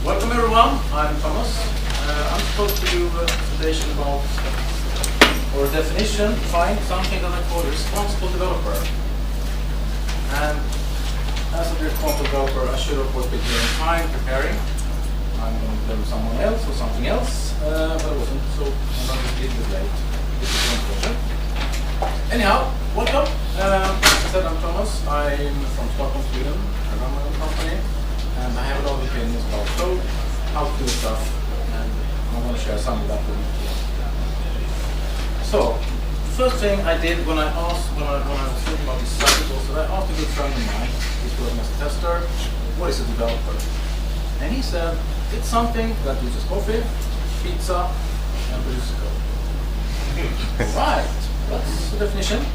Welcome everyone, I'm Thomas. I'm supposed to do a presentation about, or a definition, find something that I call a responsible developer. And as a responsible developer, I should of course be given time preparing. I'm going to tell someone else or something else, but I wasn't, so I'm not a little bit late. This is unfortunate. Anyhow, welcome. As I said, I'm Thomas. I'm from Stockholm, Sweden. I run my own company. And I have a lot of opinions about code, how to do stuff, and I want to share some of that with you. So, the first thing I did when I was thinking about this subject was that I asked a good friend of mine, who's working as a tester, what is a developer? And he said, it's something that uses coffee, pizza, and produces code. Right, that's the definition.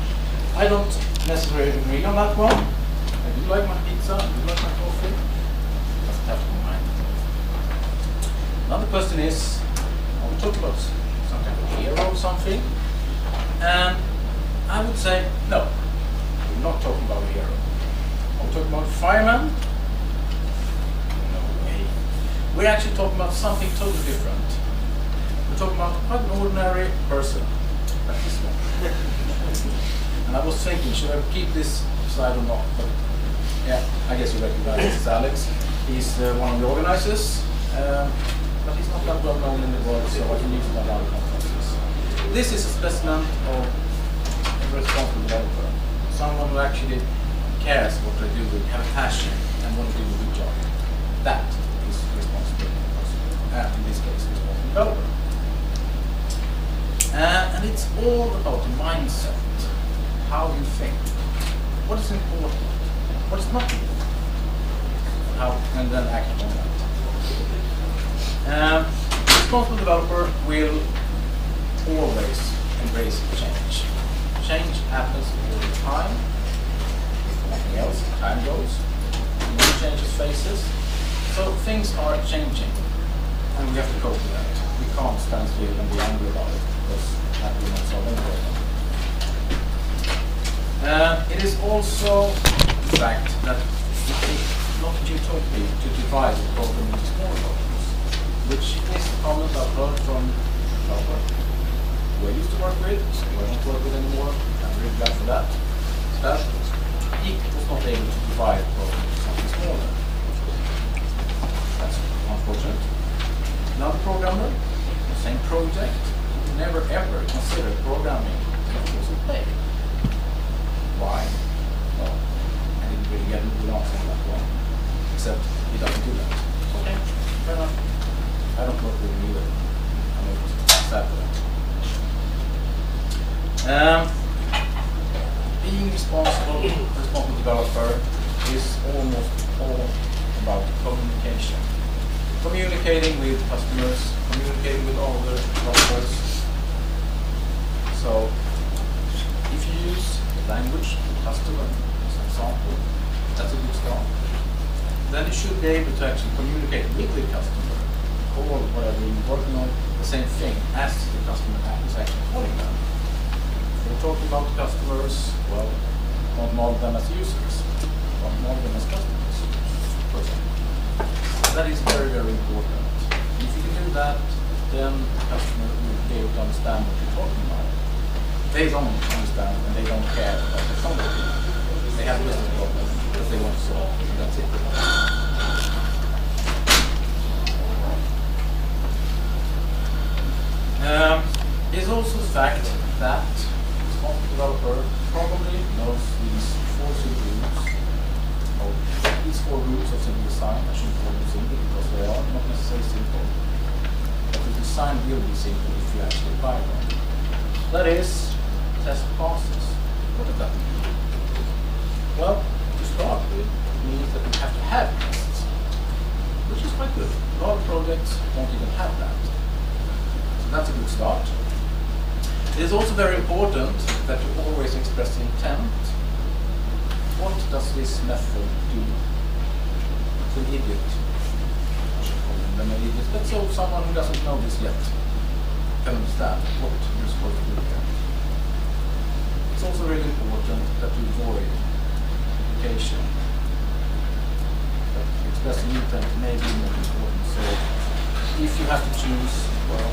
I don't necessarily agree on that one. I do like my pizza, I do like my coffee. Have to mind. Another question is, are we talking about some kind of hero or something? And I would say, no, we're not talking about a hero. Are we talking about a fireman? No way. We're actually talking about something totally different. We're talking about quite an ordinary person, like this one. And I was thinking, should I keep this slide or not? But yeah, I guess you recognize this is Alex. He's one of the organizers, but he's not that well known in the world, so I can use him at other conferences. This is a specimen of a responsible developer, someone who actually cares what they do, have a passion, and want to do a good job. That is responsible developer, in this case, responsible developer. And it's all about the mindset, how you think, what is important, what is not important. How, and then act on that. Responsible developer will always embrace change. Change happens all the time. If nothing else, time goes. New changes faces. So things are changing, and we have to cope with that. We can't stand still and be angry about it, because that will not solve any problem. It is also the fact that not utopia to divide the problem into smaller problems, which is the comment I've heard from developers who I used to work with, who I don't work with anymore. I'm really glad for that. That he was not able to divide the problem into something smaller. That's unfortunate. Another programmer, the same project, never ever considered programming as also play. Why? Well, I didn't really get into the answer on that one. Except he doesn't do that. Okay, fair enough. I don't work with him either. I'm not sad for that. Being responsible developer is almost all about communication. Communicating with customers, communicating with all other developers. So, if you use language, customer, as an example, that's a good start. Then you should be able to actually communicate with the customer or whatever you're working on, the same thing as the customer is actually calling them. If we're talking about customers, well, don't model them as users, don't model them as customers, for example. That is very, very important. If you can do that, then the customer will be able to understand what you're talking about. They don't understand and they don't care about technology. They have a business problem that they want to solve, and that's it. It's also the fact that the responsible developer probably knows these four rules of simple design. I shouldn't call them simple because they are not necessarily simple. But the design will be simple if you actually apply them. That is, test passes. What does that mean? Well, to start with, it means that we have to have tests, which is quite good. A lot of projects don't even have that. So that's a good start. It is also very important that you always express intent. What does this method do to an idiot? I should call them an idiot, but so someone who doesn't know this yet can understand what you're supposed to do here. It's also really important that you avoid duplication. But expressing intent may be more important, so if you have to choose, well,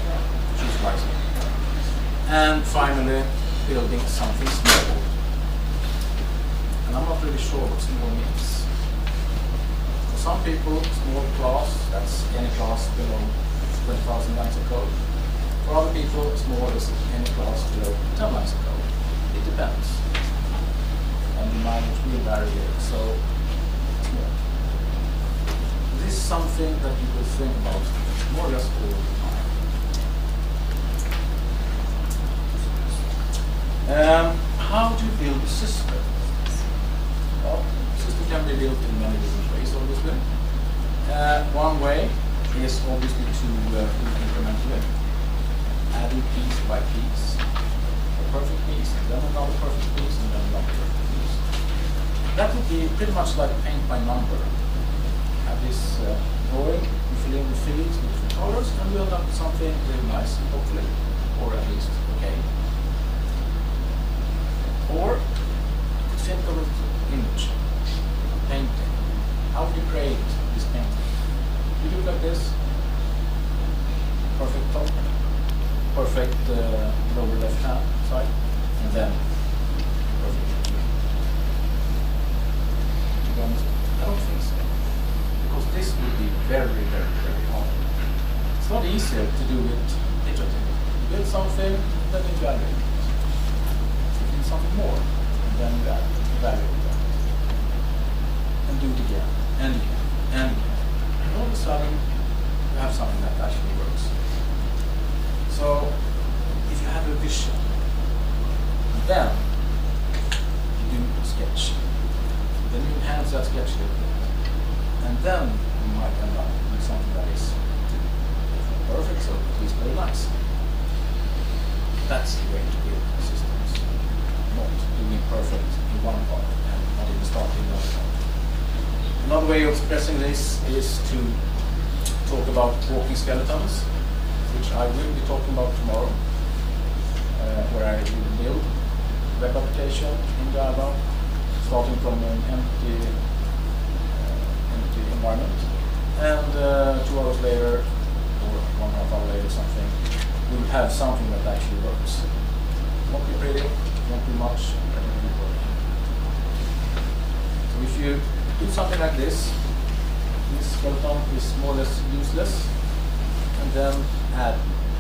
choose wisely. And finally, building something small. And I'm not really sure what small means. For some people, small class, that's any class below 20,000 lines of code. For other people, small is any class below 10 lines of code. It depends. And the language will vary here, so small. This is something that you will think about more or less all the time. How do you build a system? Well, system can be built in many different ways, obviously. One way is obviously to incrementally adding piece by piece, a perfect piece, and then another perfect piece, and then another perfect piece. That would be pretty much like paint by number. Have this drawing, you fill in the fields with different colors, and you end up with something really nice, hopefully, or at least okay. Or think of an image, painting. How do you create this painting? You do it like this. Perfect top, perfect lower left hand side, and then perfect. To be honest, I don't think so. Because this would be very, very, very hard. It's not easier to do it digitally. You build something, then you evaluate it. You need something more, and then you evaluate that. And do it again, and again, and again. And all of a sudden, you have something that actually works. So, if you have a vision, then you do a sketch. Then you enhance that sketch a little bit. And then you might end up with something that is perfect, so at least very nice. That's the way to build systems. Not doing perfect in one part and not even starting in another part. Another way of expressing this is to talk about walking skeletons, which I will be talking about tomorrow, where I will build web application in Java, starting from an empty environment, and 2 hours later, or 1.5 hours later, something, we'll have something that actually works. Won't be pretty, won't be much, but it will work. So if you do something like this skeleton is more or less useless, and then add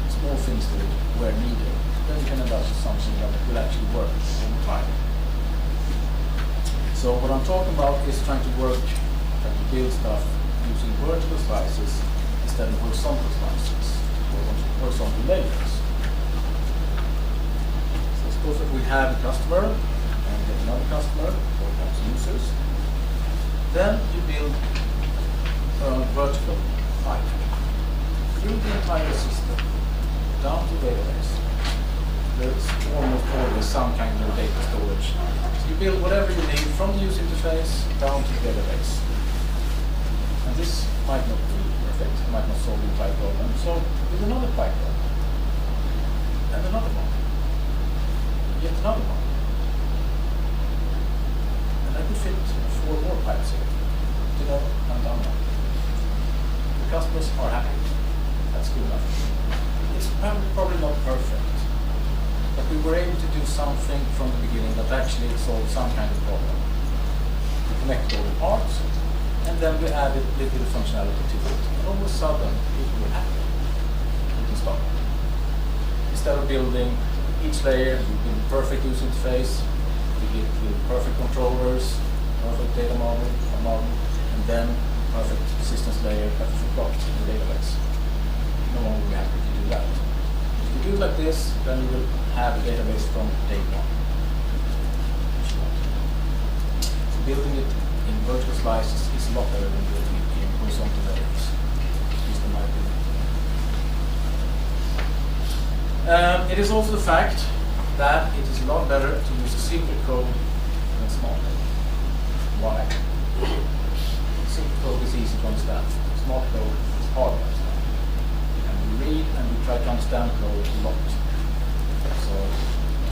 small things to it where needed, then you can end up with something that will actually work all the time. So what I'm talking about is trying to build stuff using vertical slices instead of horizontal slices, or horizontal layers. So suppose that we have a customer, and get another customer, or perhaps users. Then you build a vertical pipe through the entire system, down to database. There's almost always some kind of data storage. So you build whatever you need from the user interface down to the database. And this might not be perfect, might not solve the entire problem. So with another pipe problem, and another one, yet another one. And I could fit 4 more pipes here. You know, I'm done now. The customers are happy. That's good enough. It's probably not perfect, but we were able to do something from the beginning that actually solved some kind of problem. We connected all the parts, and then we added a little bit of functionality to it. And all of a sudden, people were happy. We can stop. Instead of building each layer, we build perfect user interface, we build perfect controllers, perfect data model, and then perfect systems layer that we forgot in the database. No one will be happy to do that. If you do it like this, then you will have a database from day one. So building it in vertical slices is a lot better than building it in horizontal layers, at least in my opinion. It is also the fact that it is a lot better to use simple code than smart code. Why? Simple code is easy to understand. Smart code is hard to understand. And we read and we try to understand code a lot. So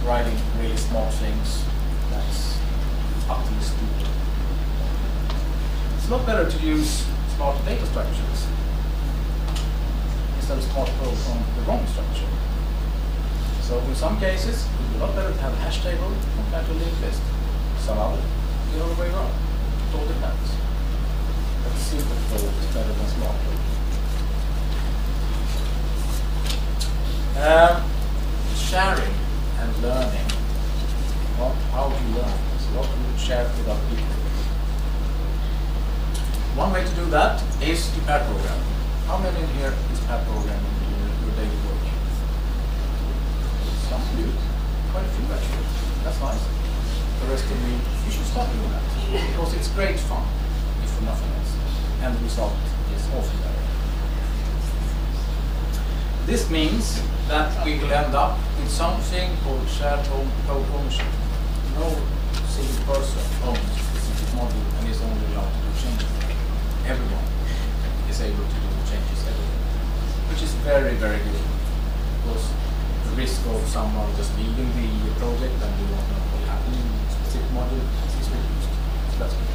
writing really smart things, that's utterly stupid. It's a lot better to use smart data structures. instead of start code from the wrong structure. So in some cases, it would be a lot better to have a hash table compared to a linked list. Some other, the other way around. It all depends. But simple code is better than smart code. Sharing and learning. Well, how do you learn? So what do you share with other people? One way to do that is to pair program. How many in here is pair programming in your daily work? Some of you. Quite a few actually. That's nice. The rest of you, you should start doing that. Because it's great fun, if for nothing else. And the result is often better. This means that we will end up with something called shared code ownership. No single person owns a specific module and is only allowed to do changes. Everyone is able to do changes everywhere, which is very, very good. Because the risk of someone just leaving the project and we don't know what happened in a specific module is reduced. So that's good.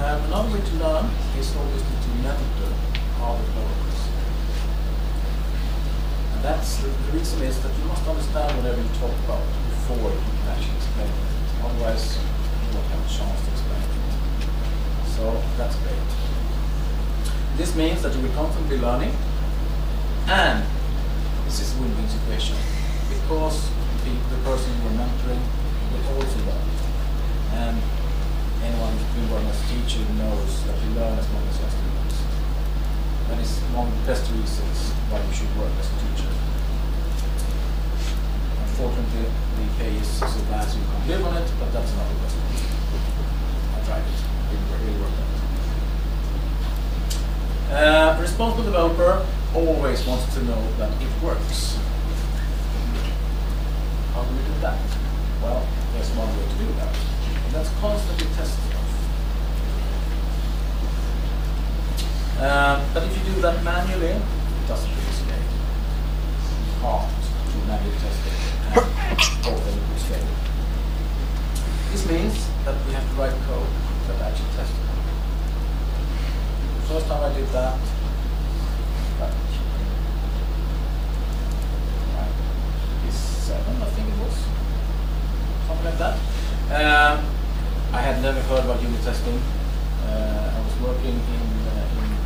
Another way to learn is obviously to mentor other developers. And that's the reason is that you must understand whatever you talk about before you can actually explain it. Otherwise, you won't have a chance to explain it. So that's great. This means that you will constantly be learning, and this is a win-win situation because the person you are mentoring will also learn. And anyone who's been working as a teacher knows that you learn as long as you have students. That is one of the best reasons why you should work as a teacher. Unfortunately, the pay is so bad you can't live on it, but that's another question. I tried it. It didn't really work out. A responsible developer always wants to know that it works. How do we do that? Well, there's one way to do that. And that's constantly test stuff. But if you do that manually, it doesn't really scale. You can't do manual testing and hope that it will scale. This means that we have to write code that actually tests it. The first time I did that, I think it was something like that. I had never heard about unit testing. I was working in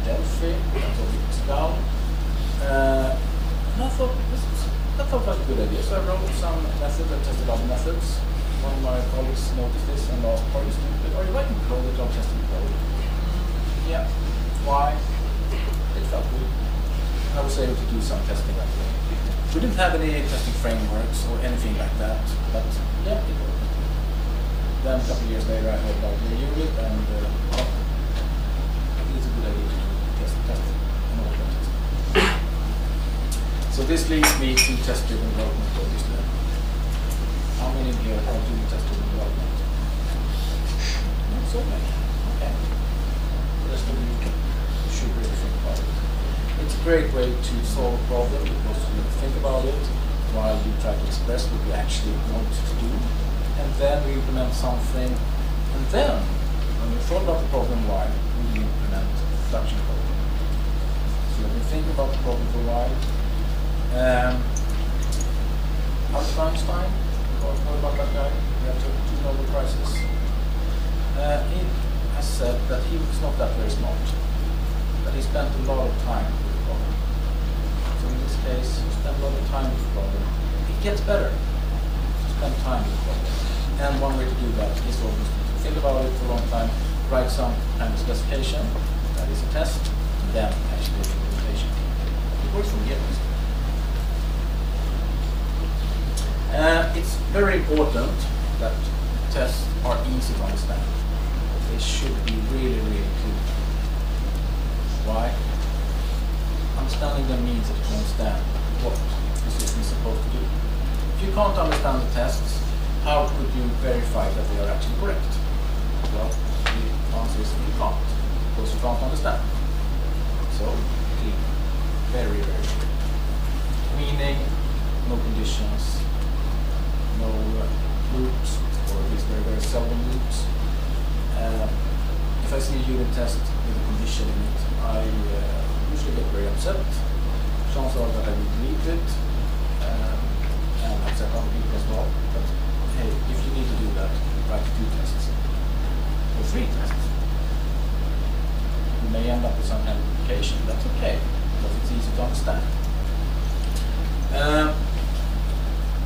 Delphi, that's what it was down. And I thought that was a good idea. So I wrote some methods and tested other methods. One of my colleagues noticed this and asked, "Are you stupid? Are you writing code that I'm testing code?" Yeah. Why? It felt good. I was able to do some testing that way. We didn't have any testing frameworks or anything like that, but yeah, it worked. Then a couple of years later I heard about the unit and I think it's a good idea to do testing and all that testing. So this leads me to test-driven development, obviously. How many here are doing test-driven development? Not so many. Okay. The rest of you should really think about it. It's a great way to solve a problem because you think about it while you try to express what you actually want to do, and then you implement something, and then when you thought about the problem why, you implement production code. So let me think about the problem for a while. Albert Einstein, you know about that guy? He had 2 Nobel Prizes. He has said that he was not that very smart, but he spent a lot of time. So in this case, you spend a lot of time with the problem. It gets better to spend time with the problem. And one way to do that is obviously to think about it for a long time, write some kind of specification, that is a test, and then actually do implementation. It works for years. It's very important that tests are easy to understand. They should be really, really clear. Why? Understanding them means that you can understand what the system is supposed to do. If you can't understand the tests, how could you verify that they are actually correct? Well, the answer is you can't, because you can't understand. So, clean. Very, very clear. Meaning, no conditions, no loops, or at least very, very seldom loops. If I see see a unit test with a condition in it, I usually get very upset. Chances are that I will delete it, and upset other people as well. But hey, if you need to do that, write 2 tests or 3 tests. You may end up with some kind of implication. That's okay, because it's easy to understand.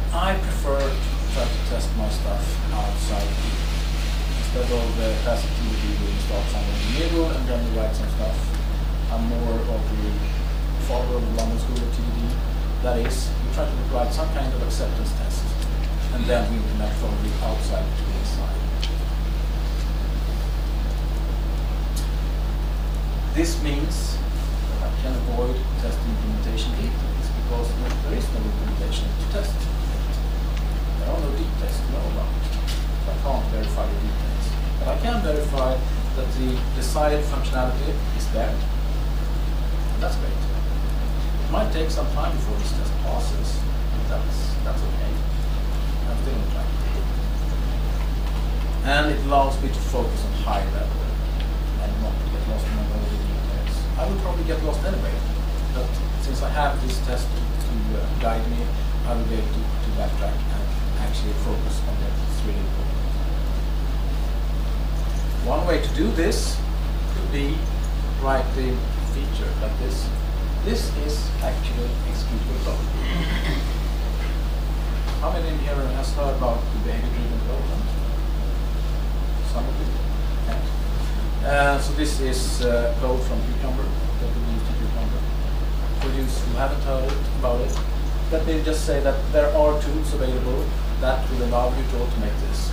I prefer to try to test my stuff outside here. Instead of classic TDD, where you start somewhere in the middle and then you write some stuff. I'm more of the follower of the London School of TDD. That is, you try to write some kind of acceptance test, and then we implement from the outside to the inside. This means that I can avoid testing implementation details, because there is no implementation to test. There are no details to know about. I can't verify the details. But I can verify that the desired functionality is there. And that's great. It might take some time before this test passes, but that's okay. I'm still on track. And it allows me to focus on high level and not to get lost in all the details. I would probably get lost anyway, but since I have this test to guide me, I will be able to backtrack and actually focus on what is really important. One way to do this could be writing a feature like this. This is actually executable code. How many in here has heard about the behavior-driven development? Some of you. Okay. So this is code from Cucumber that we use to Cucumber. For those who haven't heard about it, let me just say that there are tools available that will allow you to automate this.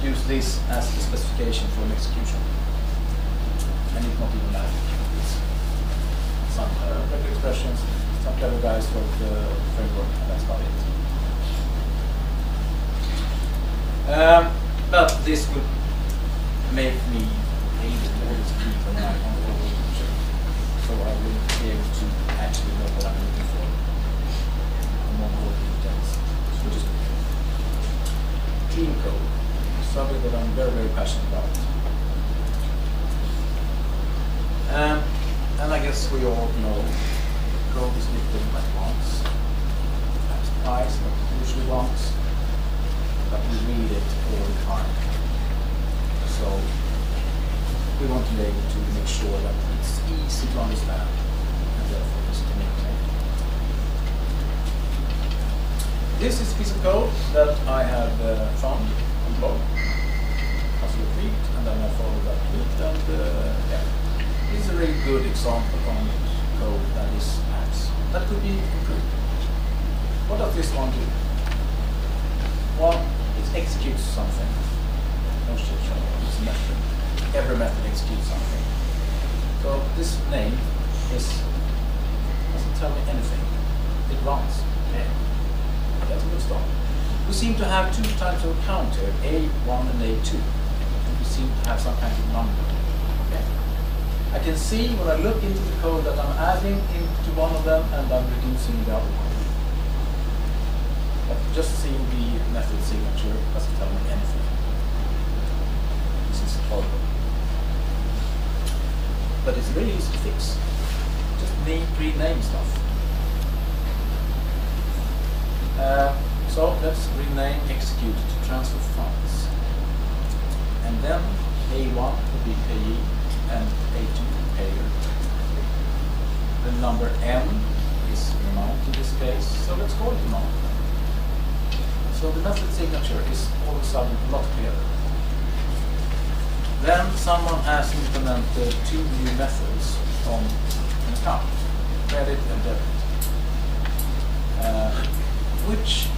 Use this as the specification for an execution. And it's not even magic. It's some regular expressions, some clever guys wrote the framework, and that's about it. But this would make me able to always keep an eye on the whole picture. So I will be able to actually know what I'm looking for. And not all the details. So just clean code. Something that I'm very, very passionate about. And I guess we all know code is written at once, perhaps twice, but usually once, but we read it all the time. So we want to be able to make sure that it's easy to understand and therefore easy to maintain. This is a piece of code that I have found on the blog. And then I follow that tweet, and yeah, this is a really good example on code that is apps that could be improved. What does this one do? Well, it executes something. No shit, it's a method. Every method executes something. So this name doesn't tell me anything. It runs. Okay. That's a good start. We seem to have 2 types of count here, A1 and A2. We seem to have some kind of number. Okay. I can see when I look into the code that I'm adding into one of them and I'm reducing the other one. But just seeing the method signature doesn't tell me anything. This is horrible. But it's really easy to fix. Just rename stuff. So let's rename execute to transfer funds. And then A1 will be payee and A2 payer. The number M is the amount in this case, so let's call it amount. So the method signature is all of a sudden a lot clearer. Then someone has implemented 2 new methods on an account, credit and debit, which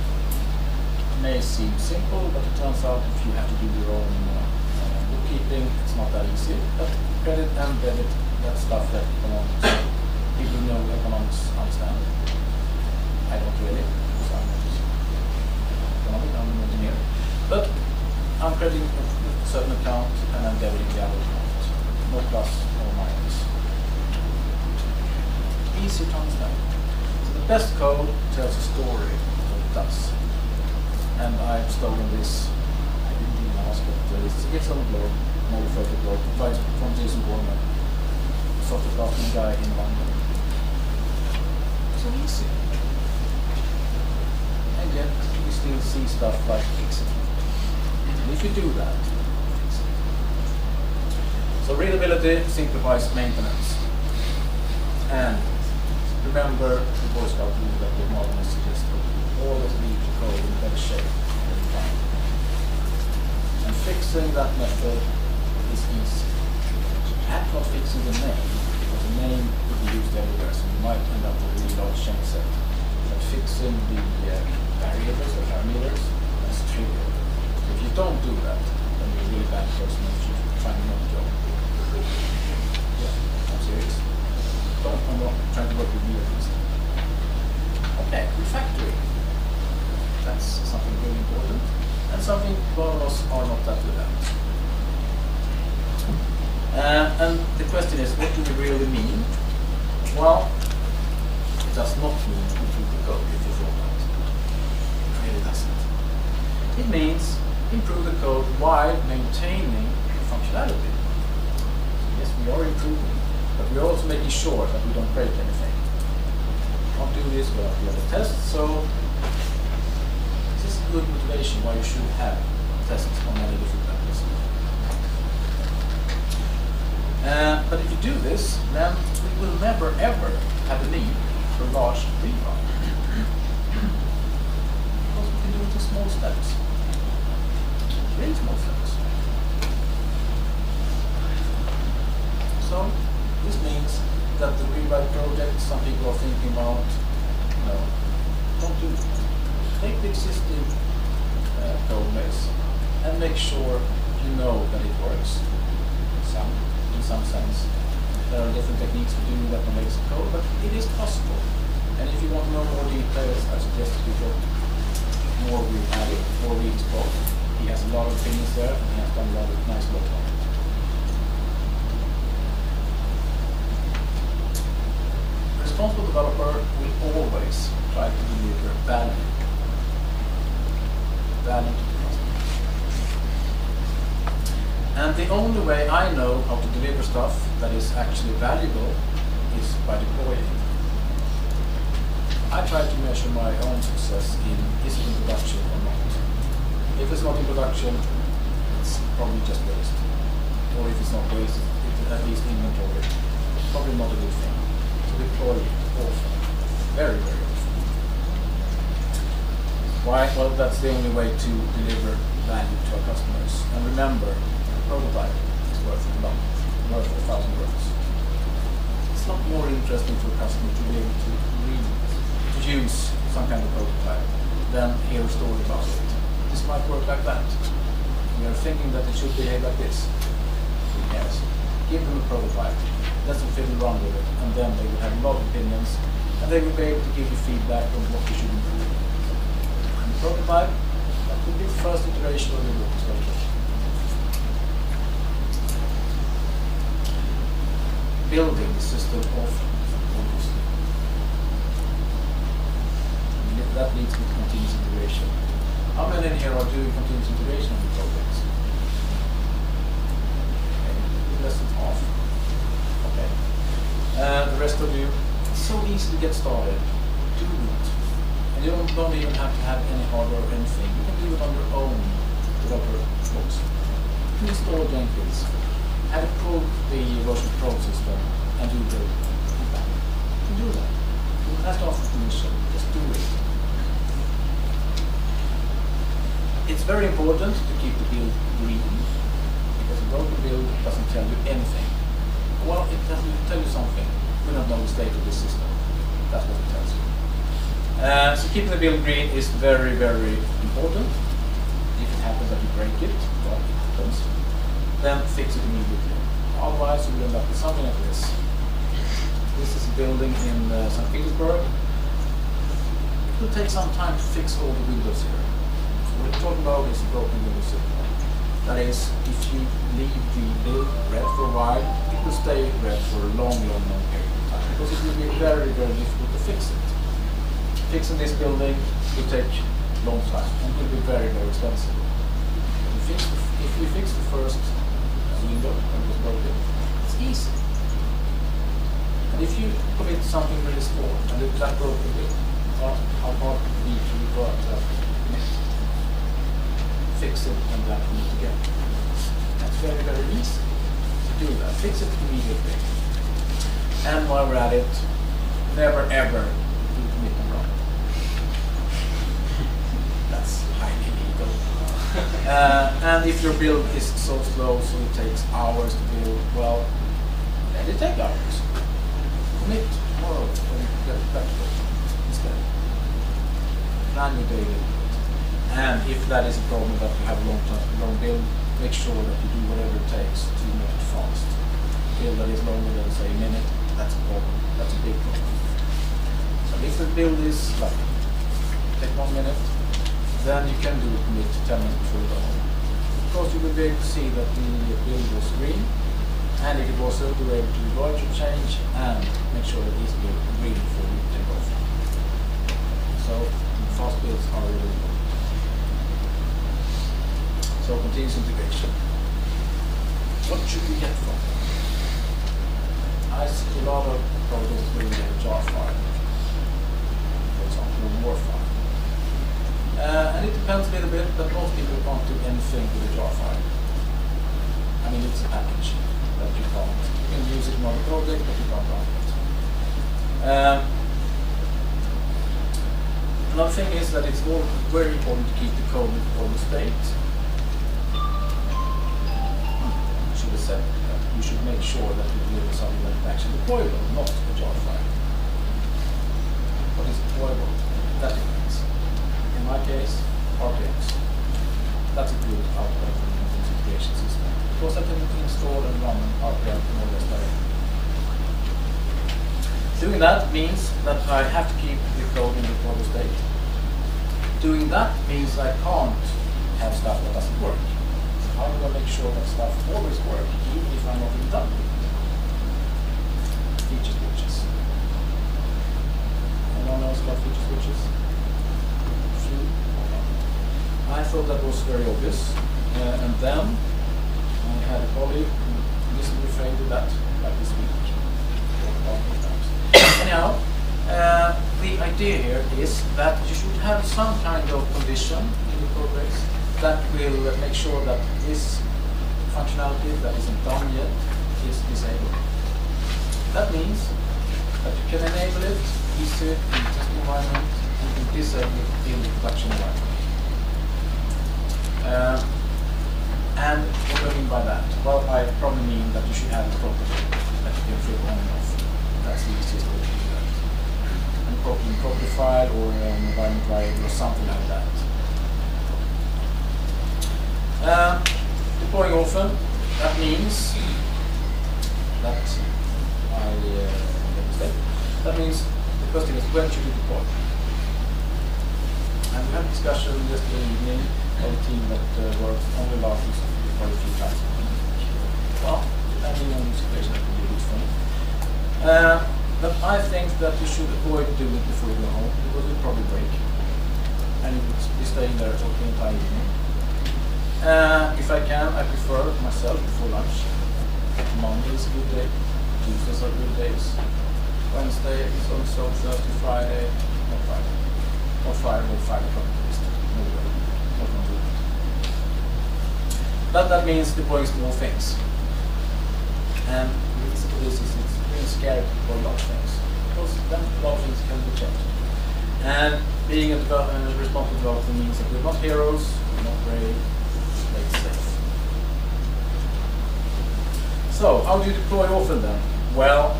may seem simple, but it turns out if you have to do your own bookkeeping, it's not that easy. But credit and debit, that's stuff that people who know economics understand. I don't really, because I'm not economic, I'm an engineer. But I'm crediting a certain account and I'm debiting the other account. No plus or minus. Easy to understand. So the best code tells a story of what it does. And I've stolen this, I didn't even ask, but it's on the blog, model protocol provided from Jason Gorman, software craftsman guy in London. So easy. And yet you still see stuff like fixing. And if you do that, fix it. So readability simplifies maintenance. And remember the Boy Scout rule that the model is suggested. Always leave the code in better shape every time. And fixing that method is easy. Add not fixing the name, because the name could be used everywhere, so you might end up with a really large chain set. But fixing the variables or parameters, that's trivial. So if you don't do that, then you're a really bad person and you should find another job. Yeah, I'm serious. I'm not trying to work with me at least. Okay, refactoring. That's something very important, and something a lot of us are not that good at. And the question is, what do we really mean? Well, it does not mean improve the code if you thought that. It really doesn't. It means improve the code while maintaining functionality. So yes, we are improving, but we are also making sure that we don't break anything. We can't do this without the other tests, so this is a good motivation why you should have tests on many different levels. But if you do this, then we will never ever have a need for large rewrite. Because we can do it in small steps. Really small steps. So this means that the rewrite project some people are thinking about, no, don't do it. Take the existing code base and make sure you know that it works. In some sense. There are different techniques for doing that on legacy code, but it is possible. And if you want to know more details, I suggest you go more with Addy or read his blog. He has a lot of opinions there, and he has done a lot of nice work on it. A responsible developer will always try to deliver value. Value to the customer. And the only way I know how to deliver stuff that is actually valuable is by deploying. I try to measure my own success in, is it in production or not? If it's not in production, it's probably just waste. Or if it's not waste, it's at least inventory. Probably not a good thing. So deploy it often. Very, very often. Why? Well, that's the only way to deliver value to our customers. And remember, prototype is worth a lot, worth 1,000 words. It's not more interesting for a customer to be able to use some kind of prototype than hear a story about it. This might work like that. We are thinking that it should behave like this. Who cares? Give them a prototype, let them fiddle around with it, and then they will have a lot of opinions, and they will be able to give you feedback on what you should improve. And the prototype, that could be the first iteration of your workstation. Building the system often, obviously. That leads to continuous integration. How many in here are doing continuous integration of the projects? Okay, less than half. Okay. The rest of you, it's so easy to get started. Do it. And you don't even have to have any hardware or anything. You can do it on your own developer books. You can install Jenkins. Have it pull the version control system and do the feedback. You can do that. You don't have to ask for permission. Just do it. It's very important to keep the build green, because a broken build doesn't tell you anything. Well, it doesn't tell you something. We don't know the state of the system. That's what it tells you. So keeping the build green is very, very important. If it happens that you break it, well, it happens, then fix it immediately. Otherwise, you will end up with something like this. This is a building in St. Petersburg. It will take some time to fix all the windows here. What we're talking about is a broken window system. That is, if you leave the build red for a while, it will stay red for a long, long, long period of time, because it will be very, very difficult to fix it. Fixing this building will take a long time and will be very, very expensive. If we fix the first window when it was broken. It's easy. And if you commit something really small and it's that broken bit, well, how hard would it be to revert that commit? Fix it and then commit again. That's very, very easy to do that. Fix it immediately. And while we're at it, never ever do commit and run. That's highly illegal. And if your build is so slow, so it takes hours to build, well, let it take hours. Commit tomorrow when you get back to it instead. Plan your daily. And if that is a problem that you have a long build, make sure that you do whatever it takes to make it fast. Build that is longer than say a minute, that's a problem. That's a big problem. So if the build is like take 1 minute, then you can do a commit 10 minutes before you go home. Of course, you will be able to see that the build was green, and if it was so, you were able to revert your change and make sure that this build is green before you take off. So fast builds are really important. So continuous integration. What should we get from it? I see a lot of projects where we get a jar file, for example, a war file. And it depends a little bit, but most people can't do anything with a jar file. I mean, it's a package that you can't. You can use it in another project, but you can't run it. Another thing is that it's all very important to keep the code in the state. I should have said that you should make sure that you deliver something that is actually deployable, not a jar file. What is deployable? That depends. In my case, RTFs. That's a good output from the integration system. Because I can install and run an RTF more or less directly. Doing that means that I have to keep the code in the deployable state. Doing that means I can't have stuff that doesn't work. So how do I make sure that stuff always works, even if I'm not even done with it? Feature switches. Anyone knows about feature switches? I thought that was very obvious, and then I had a colleague who listened refrained to that, like this week. Anyhow, the idea here is that you should have some kind of condition in the code base that will make sure that this functionality that isn't done yet is disabled. That means that you can enable it easily in the testing environment and you can disable it in the production environment. And what do I mean by that? Well, I probably mean that you should have a property that you can flip on and off. That's the easiest way to do that. And property file or an environment variable or something like that. Deploying often, that means that that means the question is when should you deploy? And we had a discussion yesterday evening of a team that works only last for a few times a week. Well, depending on the situation, that could be a good thing. But I think that you should avoid doing it before you go home, because you'll probably break. And you would be staying there for the entire evening. If I can, I prefer myself before lunch. Monday is a good day. Tuesdays are good days. Wednesday is also Thursday, Friday, not Friday. Or Friday or 5 o'clock at least. No way. Not going to do it. But that means deploying small things. And the reason for this is it's really scary to deploy large things. Because then large things can be changed. And being a responsible developer means that we're not heroes, we're not brave, play it safe. So, how do you deploy often then? Well,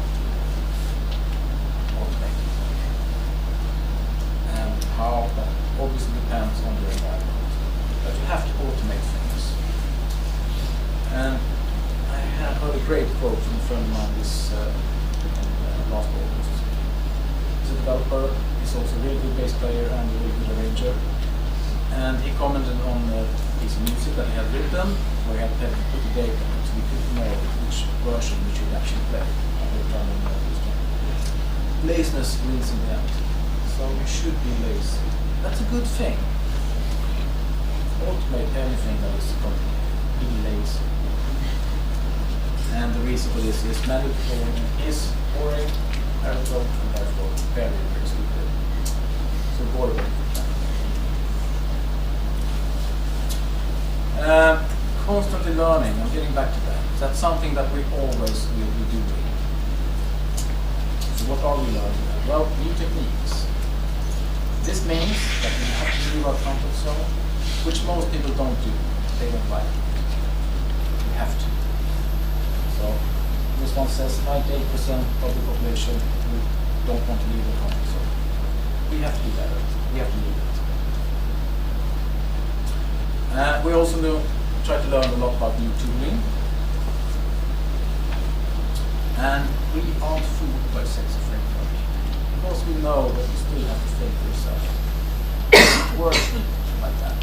automate. And how? That obviously depends on your environment. But you have to automate things. And I had heard a great quote from a friend of mine this last August. He's a developer, he's also a really good bass player and a really good arranger. And he commented on a piece of music that he had written, where he had to put the data in, so we couldn't know which version we should actually play. Laziness wins in the end. So you should be lazy. That's a good thing. Automate anything that is complicated. Be lazy. reason for this is manual deployment is boring, error-prone, and therefore very, very stupid. So avoid it if you can. Constantly learning, I'm getting back to that. That's something that we always will be doing. So what are we learning? Well, new techniques. This means that we have to leave our comfort zone, which most people don't do. They don't like it. We have to. So this one says 98% of the population who don't want to leave the comfort zone. We have to do better. We have to leave it. We also try to learn a lot about new tooling. And we aren't fooled by sexy framework. Because we know that you still have to think for yourself. It works like that.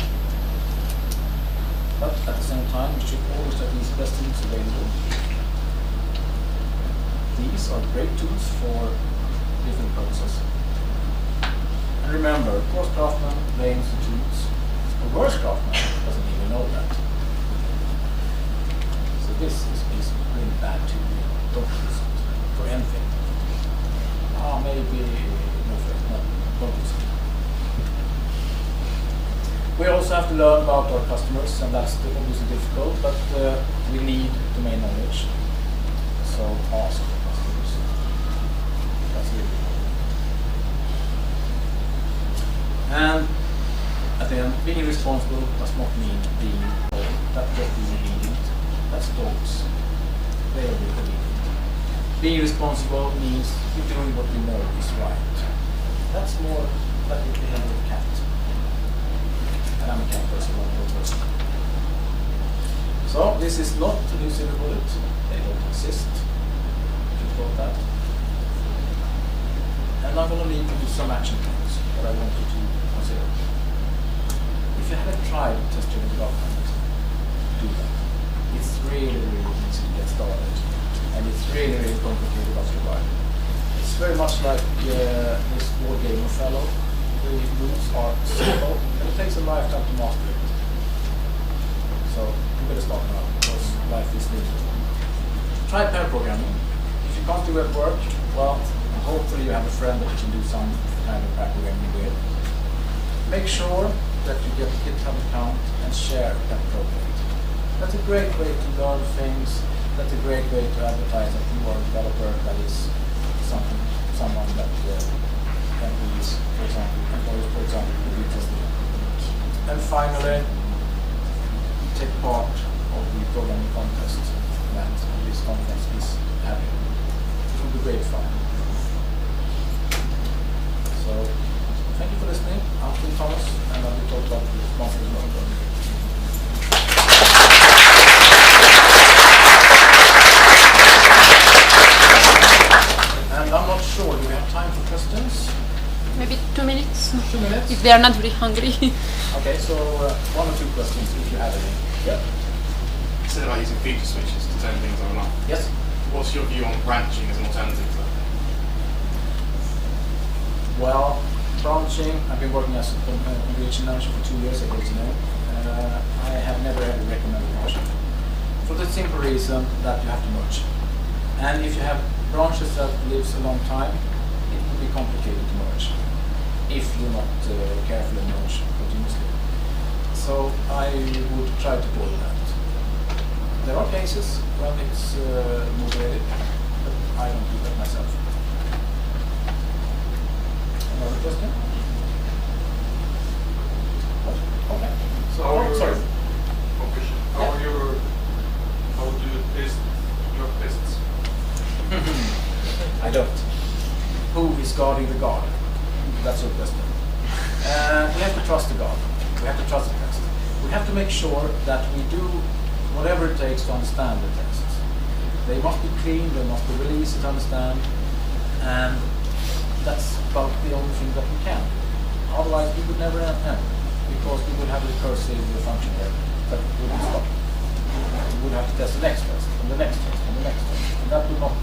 But at the same time, you should always have these best tools available. These are great tools for different purposes. And remember, of course, craftsman blames the tools. The worst craftsman doesn't even know that. So this is really bad tool. Don't use it for anything. Maybe no, don't use it. We also have to learn about our customers, and that's obviously difficult, but we need domain knowledge. So ask the customers. That's really important. And at the end, being responsible does not mean being old. That's just being obedient. That's dogs. They are obedient. Being responsible means you're doing what you know is right. That's more like the behavior of a cat. And I'm a cat person, not a dog person. So this is not a new silver bullet. They don't exist. If you thought that. And I'm going to leave you with some action points that I want you to consider. If you haven't tried test-driven development, do that. It's really, really easy to get started. And it's really, really complicated after a while. It's very much like this war game of fellow. The rules are simple, and it takes a lifetime to master it. So I'm going to start now, because life is limited. Try pair programming. If you can't do it at work, well, hopefully you have a friend that you can do some kind of pair programming with. Make sure that you get a GitHub account and share that project. That's a great way to learn things. That's a great way to advertise that you are a developer that is someone that employees, for example, could be interested in. And finally, take part of the programming contest that this conference is having. It will be great fun. So, thank you for listening. I'm T.A.K.E, and I will talk about the responsible learning. And I'm not sure, do we have time for questions? Maybe 2 minutes. 2 minutes? If they are not very hungry. Okay, so 1 or 2 questions if you have any. Yeah. You said about using feature switches to turn things on and off. Yes. What's your view on branching as an alternative to that? Well, branching, I've been working as a configuration manager for 2 years at HTML. I have never ever recommended branching. For the simple reason that you have to merge. And if you have branches that lives a long time, it will be complicated to merge if you're not careful and merge continuously. So I would try to avoid that. There are cases when it's motivated, but I don't do that myself. Another question? Okay. So, sorry. How do you test your tests? I don't. Who is guarding the guard? That's your question. We have to trust the guard. We have to trust the test. We have to make sure that we do whatever it takes to understand the tests. They must be clean, they must be released to understand, and that's about the only thing that we can do. Otherwise, we would never end, because we would have a recursive function here that wouldn't stop. We would have to test the next test, and the next test, and the next test, and that would not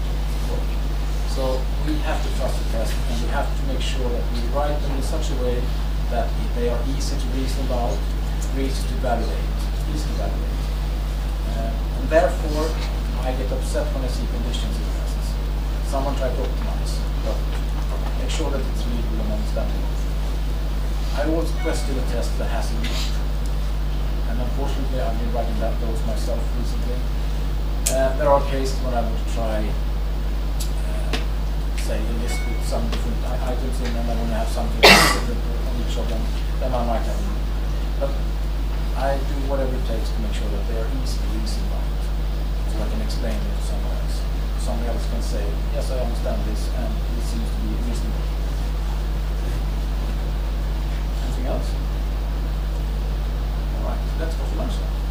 work. So we have to trust the test, and we have to make sure that we write them in such a way that they are easy to reason about, easy to validate, And therefore, I I get upset when I see conditions in tests. Someone try to optimize, but make sure that it's readable and understandable. I always question a test that has a loop. And unfortunately, I've been writing those myself recently. There are cases when I would try, say, a list with some different items in, and I want to have something different on each of them. Then I might have a loop. But I do whatever it takes to make sure that they are easy to reason about, so I can explain it to someone else. Someone else can say, yes, I understand this, and it seems to be reasonable. Anything else? All right, let's go for lunch now.